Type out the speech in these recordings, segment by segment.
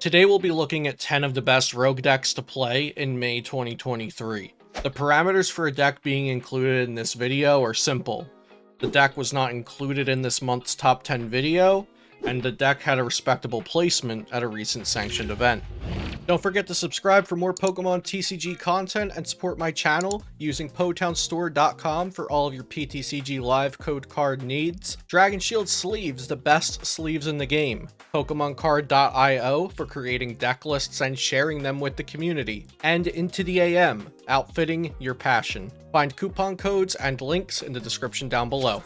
Today we'll be looking at 10 of the best rogue decks to play in May 2023. The parameters for a deck being included in this video are simple. The deck was not included in this month's top 10 video, and the deck had a respectable placement at a recent sanctioned event. Don't forget to subscribe for more Pokemon TCG content and support my channel using PotownStore.com for all of your PTCG live code card needs. Dragon Shield sleeves, the best sleeves in the game. PokemonCard.io for creating deck lists and sharing them with the community. And Into the AM, outfitting your passion. Find coupon codes and links in the description down below.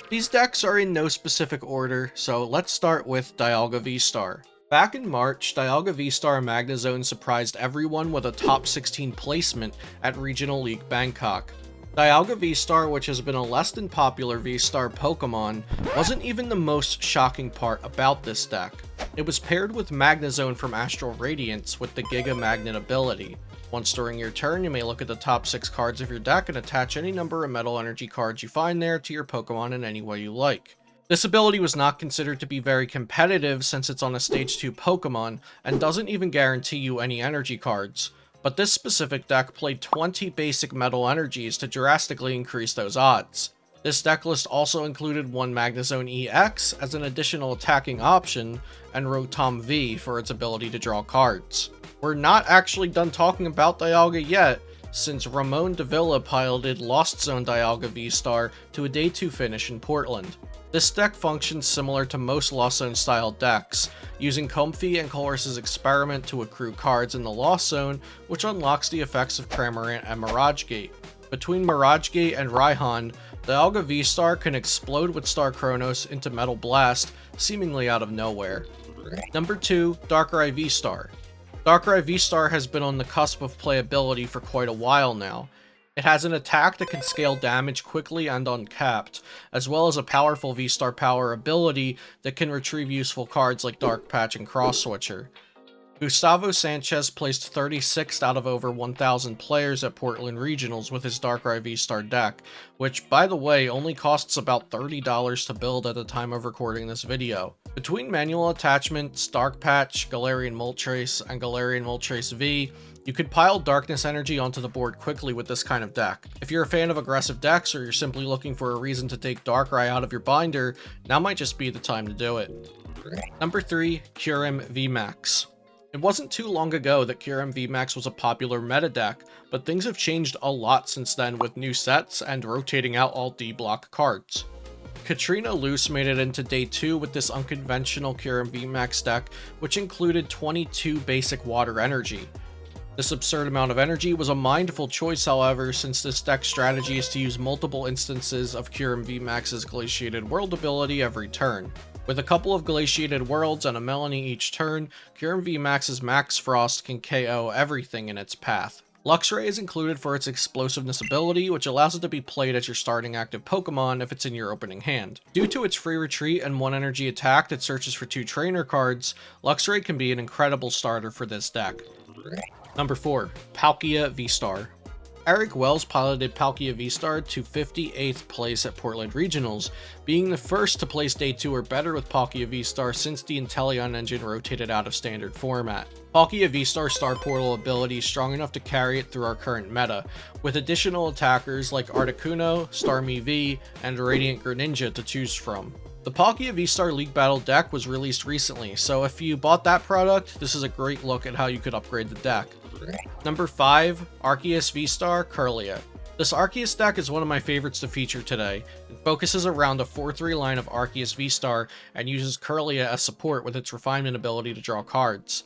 These decks are in no specific order, so let's start with Dialga Vstar. Back in March, Dialga Vstar Magnezone surprised everyone with a top 16 placement at Regional League Bangkok. Dialga Vstar, which has been a less than popular V-Star Pokemon, wasn't even the most shocking part about this deck. It was paired with Magnezone from Astral Radiance with the Giga Magnet ability. Once during your turn, you may look at the top 6 cards of your deck and attach any number of Metal Energy cards you find there to your Pokemon in any way you like. This ability was not considered to be very competitive since it's on a Stage 2 Pokemon and doesn't even guarantee you any energy cards, but this specific deck played 20 basic Metal Energies to drastically increase those odds. This deck list also included one Magnezone EX as an additional attacking option and Rotom V for its ability to draw cards. We're not actually done talking about Dialga yet, since Ramon Davila piloted Lost Zone Dialga Vstar to a Day 2 finish in Portland. This deck functions similar to most Lost Zone style decks, using Comfey and Colress's Experiment to accrue cards in the Lost Zone, which unlocks the effects of Cramorant and Mirage Gate. Between Mirage Gate and Raihan, Dialga Vstar can explode with Star Chronos into Metal Blast, seemingly out of nowhere. Number 2, Darkrai Vstar. Darkrai Vstar has been on the cusp of playability for quite a while now. It has an attack that can scale damage quickly and uncapped, as well as a powerful V-Star Power ability that can retrieve useful cards like Dark Patch and Cross Switcher. Gustavo Sanchez placed 36th out of over 1,000 players at Portland Regionals with his Darkrai Vstar deck, which, by the way, only costs about $30 to build at the time of recording this video. Between manual attachments, Dark Patch, Galarian Moltres, and Galarian Moltres V, you could pile Darkness Energy onto the board quickly with this kind of deck. If you're a fan of aggressive decks or you're simply looking for a reason to take Darkrai out of your binder, now might just be the time to do it. Number 3, Kyurem Vmax. It wasn't too long ago that Kyurem Vmax was a popular meta deck, but things have changed a lot since then with new sets and rotating out all D-block cards. Katrina Loose made it into Day 2 with this unconventional Kyurem Vmax deck, which included 22 basic water energy. This absurd amount of energy was a mindful choice, however, since this deck's strategy is to use multiple instances of Kyurem Vmax's Glaciated World ability every turn. With a couple of Glaciated Worlds and a Melanie each turn, Kyurem Vmax's Max Frost can KO everything in its path. Luxray is included for its explosiveness ability, which allows it to be played as your starting active Pokemon if it's in your opening hand. Due to its free retreat and 1 energy attack that searches for 2 trainer cards, Luxray can be an incredible starter for this deck. Number 4, Palkia Vstar. Eric Wells piloted Palkia Vstar to 58th place at Portland Regionals, being the first to place Day 2 or better with Palkia Vstar since the Inteleon engine rotated out of standard format. Palkia Vstar's Star Portal ability is strong enough to carry it through our current meta, with additional attackers like Articuno, Starmie V, and Radiant Greninja to choose from. The Palkia Vstar League Battle deck was released recently, so if you bought that product, this is a great look at how you could upgrade the deck. Number 5, Arceus Vstar Kirlia. This Arceus deck is one of my favorites to feature today. It focuses around a 4-3 line of Arceus Vstar and uses Kirlia as support with its refinement ability to draw cards.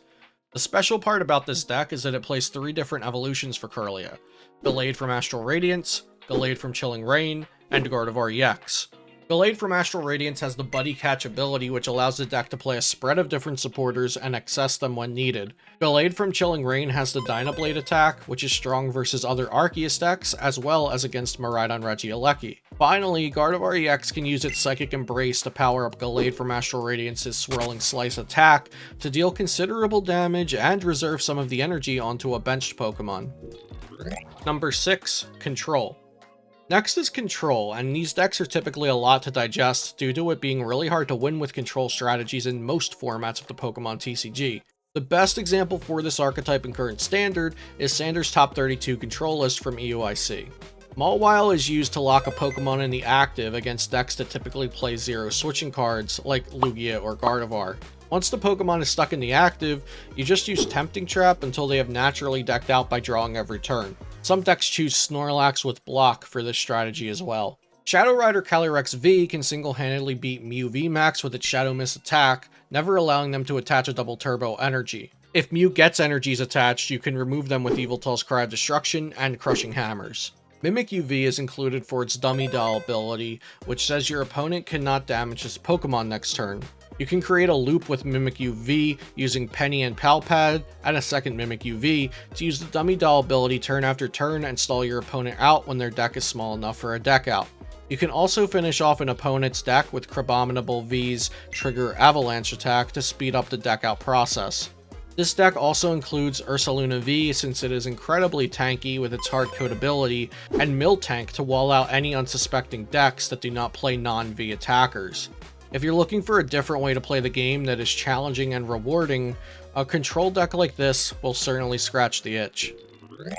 The special part about this deck is that it plays 3 different evolutions for Kirlia: Gallade from Astral Radiance, Gallade from Chilling Reign, and Gardevoir EX. Gallade from Astral Radiance has the Buddy Catch ability, which allows the deck to play a spread of different supporters and access them when needed. Gallade from Chilling Reign has the Dynablade attack, which is strong versus other Arceus decks, as well as against Miraidon Regidrago. Finally, Gardevoir EX can use its Psychic Embrace to power up Gallade from Astral Radiance's Swirling Slice attack to deal considerable damage and reserve some of the energy onto a benched Pokemon. Number 6, Control. Next is Control, and these decks are typically a lot to digest due to it being really hard to win with Control strategies in most formats of the Pokemon TCG. The best example for this archetype in current standard is Sander's top 32 control list from EUIC. Mawile is used to lock a Pokemon in the active against decks that typically play zero switching cards like Lugia or Gardevoir. Once the Pokemon is stuck in the active, you just use Tempting Trap until they have naturally decked out by drawing every turn. Some decks choose Snorlax with block for this strategy as well. Shadow Rider Calyrex V can single-handedly beat Mew Vmax with its Shadow Mist attack, never allowing them to attach a double turbo energy. If Mew gets energies attached, you can remove them with Yveltal's Cry of Destruction and Crushing Hammers. Mimikyu V is included for its Dummy Doll ability, which says your opponent cannot damage his Pokemon next turn. You can create a loop with Mimikyu V using Penny and Palpad, and a second Mimikyu V to use the Dummy Doll ability turn after turn and stall your opponent out when their deck is small enough for a deck out. You can also finish off an opponent's deck with Crabominable V's Trigger Avalanche attack to speed up the deck out process. This deck also includes Ursaluna V since it is incredibly tanky with its Hard Code ability, and Miltank to wall out any unsuspecting decks that do not play non-V attackers. If you're looking for a different way to play the game that is challenging and rewarding, a control deck like this will certainly scratch the itch.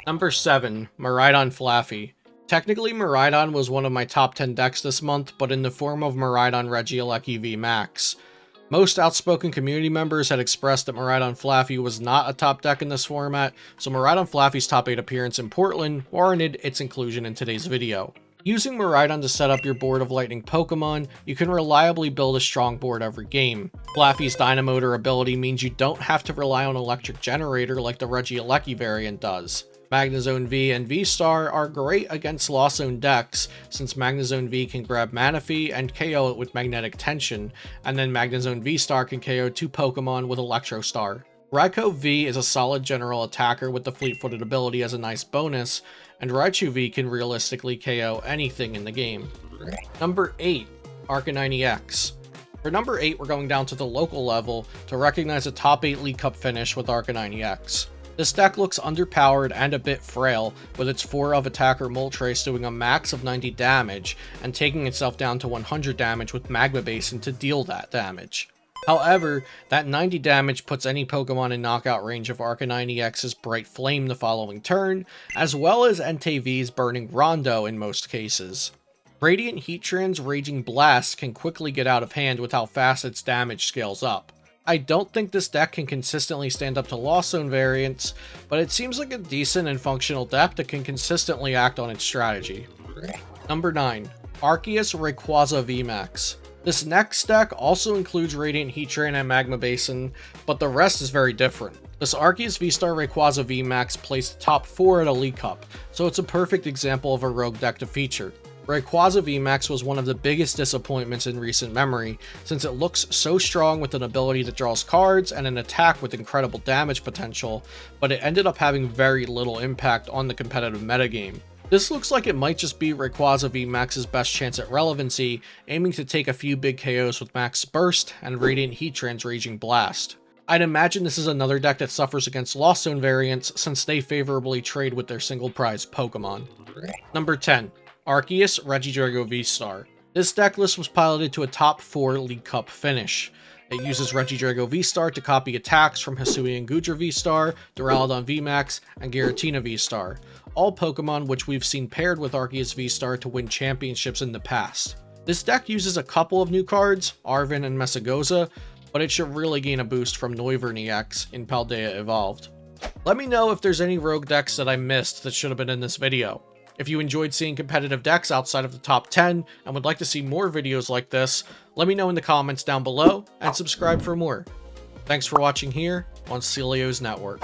Number 7. Miraidon Flaaffy. Technically, Miraidon was one of my top 10 decks this month, but in the form of Miraidon Regidrago Vmax. Most outspoken community members had expressed that Miraidon Flaaffy was not a top deck in this format, so Miraidon Flaaffy's top 8 appearance in Portland warranted its inclusion in today's video. Using Miraidon to set up your board of lightning Pokemon, you can reliably build a strong board every game. Flaaffy's Dynamotor ability means you don't have to rely on Electric Generator like the Regieleki variant does. Magnezone V and Vstar are great against Lost Zone decks, since Magnezone V can grab Manaphy and KO it with Magnetic Tension, and then Magnezone Vstar can KO 2 Pokemon with Electrostar. Raikou V is a solid general attacker with the Fleet-footed ability as a nice bonus, and Raichu V can realistically KO anything in the game. Number 8. Arcanine EX. For number 8, we're going down to the local level to recognize a top 8 League Cup finish with Arcanine EX. This deck looks underpowered and a bit frail, with its 4 of attacker Moltres doing a max of 90 damage, and taking itself down to 100 damage with Magma Basin to deal that damage. However, that 90 damage puts any Pokemon in knockout range of Arcanine EX's Bright Flame the following turn, as well as Entei V's Burning Rondo in most cases. Radiant Heatran's Raging Blast can quickly get out of hand with how fast its damage scales up. I don't think this deck can consistently stand up to Lost Zone variants, but it seems like a decent and functional deck that can consistently act on its strategy. Number 9. Arceus Rayquaza Vmax. This next deck also includes Radiant Heatran and Magma Basin, but the rest is very different. This Arceus Vstar Rayquaza Vmax placed top 4 at a League Cup, so it's a perfect example of a rogue deck to feature. Rayquaza Vmax was one of the biggest disappointments in recent memory, since it looks so strong with an ability that draws cards and an attack with incredible damage potential, but it ended up having very little impact on the competitive metagame. This looks like it might just be Rayquaza Vmax's best chance at relevancy, aiming to take a few big KOs with Max Burst and Radiant Heatran's Raging Blast. I'd imagine this is another deck that suffers against Lost Zone variants, since they favorably trade with their single prize Pokemon. Number 10. Arceus Regidrago Vstar. This deck list was piloted to a top 4 League Cup finish. It uses Regidrago Vstar to copy attacks from Hisuian Goodra Vstar, Duraludon Vmax, and Giratina Vstar, all Pokemon which we've seen paired with Arceus Vstar to win championships in the past. This deck uses a couple of new cards, Arven and Messagoza, but it should really gain a boost from Noivern EX in Paldea Evolved. Let me know if there's any rogue decks that I missed that should have been in this video. If you enjoyed seeing competitive decks outside of the top 10 and would like to see more videos like this, let me know in the comments down below and subscribe for more. Thanks for watching here on Celio's Network.